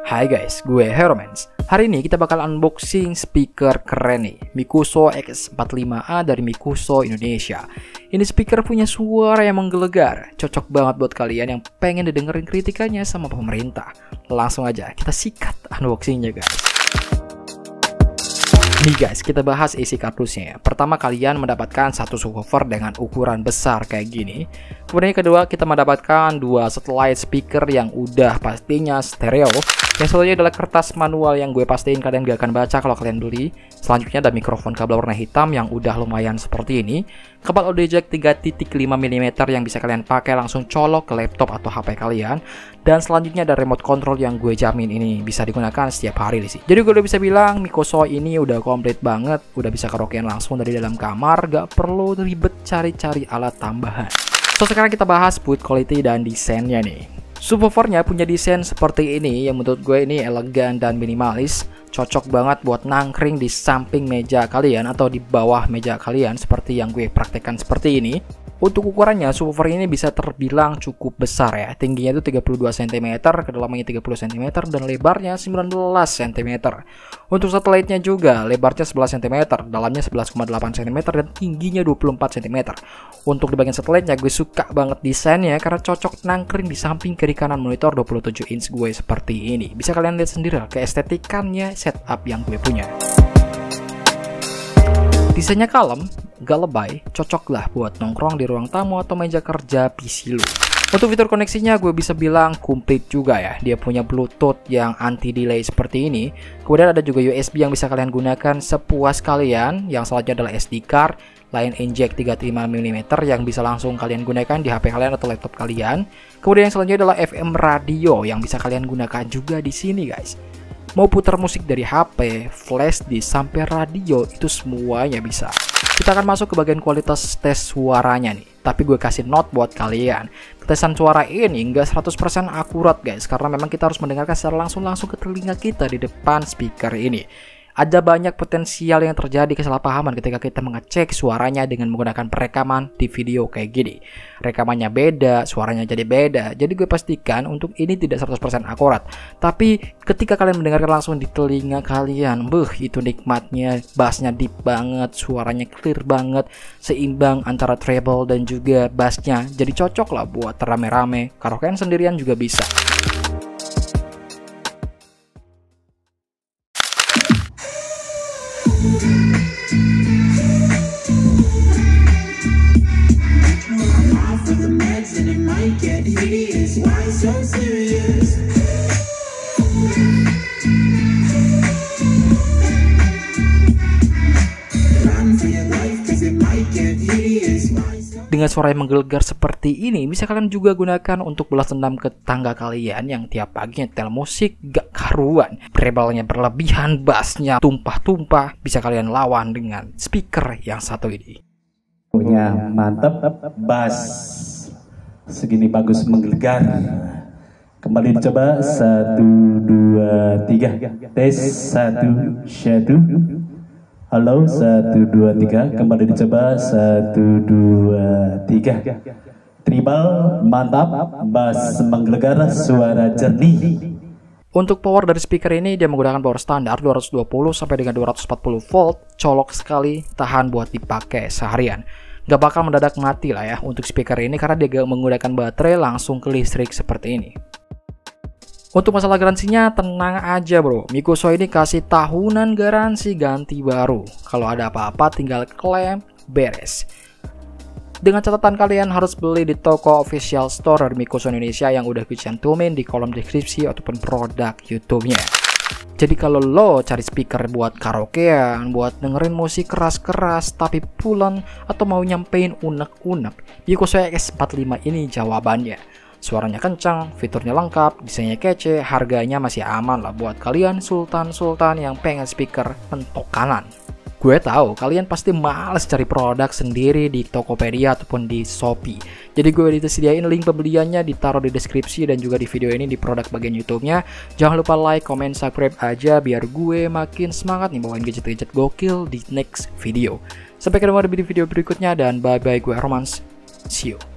Hai guys, gue Heromans. Hari ini kita bakal unboxing speaker keren nih, Mikuso X45A dari Mikuso Indonesia. Ini speaker punya suara yang menggelegar, cocok banget buat kalian yang pengen didengerin kritikannya sama pemerintah. Langsung aja kita sikat unboxingnya guys. Nih guys, kita bahas isi kardusnya. Pertama, kalian mendapatkan satu subwoofer dengan ukuran besar kayak gini. Kemudian yang kedua, kita mendapatkan dua satellite speaker yang udah pastinya stereo. Yang satunya adalah kertas manual yang gue pastiin kalian gak akan baca kalau kalian beli. Selanjutnya ada mikrofon kabel warna hitam yang udah lumayan seperti ini. Kabel audio jack 3.5 mm yang bisa kalian pakai langsung colok ke laptop atau HP kalian. Dan selanjutnya ada remote control yang gue jamin ini bisa digunakan setiap hari sih. Jadi gue udah bisa bilang Mikuso ini udah komplit banget, udah bisa karaokean langsung dari dalam kamar, gak perlu ribet cari-cari alat tambahan. So sekarang kita bahas build quality dan desainnya nih. Subwoofernya punya desain seperti ini yang menurut gue ini elegan dan minimalis, cocok banget buat nangkring di samping meja kalian atau di bawah meja kalian seperti yang gue praktekkan seperti ini. Untuk ukurannya, subwoofer ini bisa terbilang cukup besar ya. Tingginya itu 32 cm, kedalamannya 30 cm, dan lebarnya 19 cm. Untuk satelitnya juga, lebarnya 11 cm, dalamnya 11,8 cm, dan tingginya 24 cm. Untuk di bagian satelitnya, gue suka banget desainnya karena cocok nangkring di samping kiri kanan monitor 27 inch gue seperti ini. Bisa kalian lihat sendiri keestetikannya setup yang gue punya. Desainnya kalem, gak lebay, cocok lah buat nongkrong di ruang tamu atau meja kerja PC lu. Untuk fitur koneksinya gue bisa bilang komplit juga ya. Dia punya Bluetooth yang anti delay seperti ini. Kemudian ada juga USB yang bisa kalian gunakan sepuas kalian. Yang selanjutnya adalah SD card, line in jack 3.5 mm yang bisa langsung kalian gunakan di HP kalian atau laptop kalian. Kemudian yang selanjutnya adalah FM radio yang bisa kalian gunakan juga di sini guys. Mau putar musik dari HP, flash disk, sampai radio, itu semuanya bisa. Kita akan masuk ke bagian kualitas tes suaranya nih. Tapi gue kasih note buat kalian. Tesan suara ini enggak 100% akurat guys. Karena memang kita harus mendengarkan secara langsung ke telinga kita di depan speaker ini. Ada banyak potensial yang terjadi kesalahpahaman ketika kita mengecek suaranya dengan menggunakan perekaman di video kayak gini. Rekamannya beda, suaranya jadi beda. Jadi gue pastikan untuk ini tidak 100% akurat. Tapi ketika kalian mendengarkan langsung di telinga kalian, itu nikmatnya, bassnya deep banget, suaranya clear banget, seimbang antara treble dan juga bassnya. Jadi cocok lah buat rame-rame, karaokean sendirian juga bisa. Dengan suara yang menggelegar seperti ini, bisa kalian juga gunakan untuk balas dendam ke tangga kalian yang tiap pagi nyetel musik gak karuan. Treble-nya berlebihan, bassnya tumpah-tumpah, bisa kalian lawan dengan speaker yang satu ini. Punya mantap, bass segini bagus menggelegar. Kembali dicoba 1, 2, 3. Tes 1, 1. Halo 1, 2, 3. Kembali dicoba 1, 2, 3. Treble mantap, bass menggelegar, suara jernih. Untuk power dari speaker ini dia menggunakan power standar 220 sampai dengan 240 volt, colok sekali, tahan buat dipakai seharian. Gak bakal mendadak mati lah ya untuk speaker ini karena dia gak menggunakan baterai, langsung ke listrik seperti ini. Untuk masalah garansinya tenang aja bro, Mikuso ini kasih tahunan garansi ganti baru. Kalau ada apa-apa tinggal klaim, beres. Dengan catatan kalian harus beli di toko official store dari Mikuso Indonesia yang udah gue cantumin di kolom deskripsi ataupun produk YouTube-nya. Jadi kalau lo cari speaker buat karaokean, buat dengerin musik keras-keras tapi pulen atau mau nyampein unek-unek, Mikuso X45 ini jawabannya. Suaranya kencang, fiturnya lengkap, desainnya kece, harganya masih aman lah buat kalian sultan-sultan yang pengen speaker mentok kanan. Gue tahu kalian pasti males cari produk sendiri di Tokopedia ataupun di Shopee. Jadi gue disediain link pembeliannya, ditaruh di deskripsi dan juga di video ini di produk bagian YouTube-nya. Jangan lupa like, comment, subscribe aja biar gue makin semangat nih bawain gadget-gadget gokil di next video. Sampai ketemu di video berikutnya dan bye-bye, gue Heromans. See you.